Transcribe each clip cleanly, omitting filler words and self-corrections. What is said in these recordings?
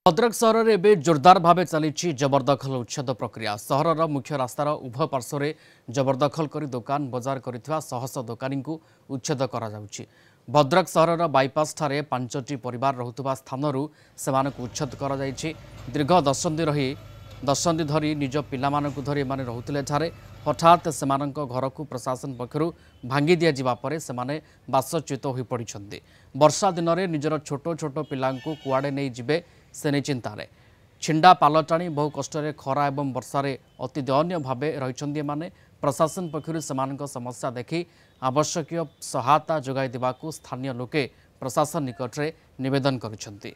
भद्रक सहर में एवं जोरदार भाव चली जबरदखल उच्छेद प्रक्रिया। सहर मुख्य रास्तार उभय पार्श्व में जबरदखल कर दुकान बजार कर शहश दोकानी को उच्छेद कर भद्रक सहर बाईपास ठारे 5टी परिवार रुवा स्थान उच्छेद कर दीर्घ दशंधि धरी निज पिला धरी एमाने रहुथिले ठारे हठात से घर को प्रशासन पक्षरु भांगी दि जापर से बासच्युत हो पड़ते। वर्षा दिन में निजर छोट छोट पिला कुआड़े नहीं जिबे से नहीं चिंतार छिंडा पाल टाणी बहु कष्ट खरा और वर्षार अति दयनीय भाव रही प्रशासन पक्षरु समस्या देखि आवश्यक सहायता जोगाई देवाकू स्थानीय लोके प्रशासन निकट में निवेदन करुछंती।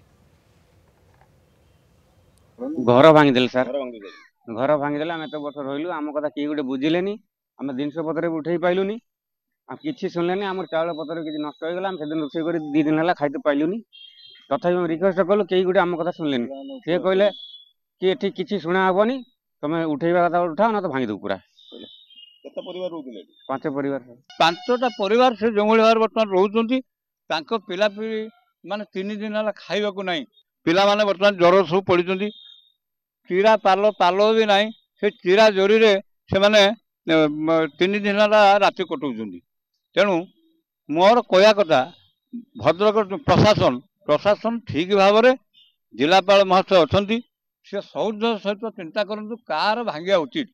घर भांगीदेले सर घर भांगीदेले आम एत वर्ष रही आम कथा किए गोटे बुझिले आम जिनस पत्र भी उठे पाइलुनी किसी शुणिले आम चाउल पत्र किसी नष्ट हो गला से रोसे कर 2 दिन है खाई पाइलुनी तथा रिक्वेस्ट कलु कई गोटे आम कथा शुणिले सी कहले कि ये किसी शुणा हेनी तुम उठेवा कथा उठाओ ना तो भांगी दो पूरा 5 परिवार 5टा परिवार से जो भाव बर्तमान रोच पिलापी मान 3 दिन है खाइबा ना पिला माने बर्तमान ज्वर सब पड़ी चिरा पाल पाल भी ना से चिरा जोरी से माने 3 दिन है राति कटाऊँ। तेणु मोर कहया कथा भद्रक प्रशासन ठीक भाव में जिलापाल महाशय अच्छा से सौर्य सहित चिंता करूँ कार भांगा उचित।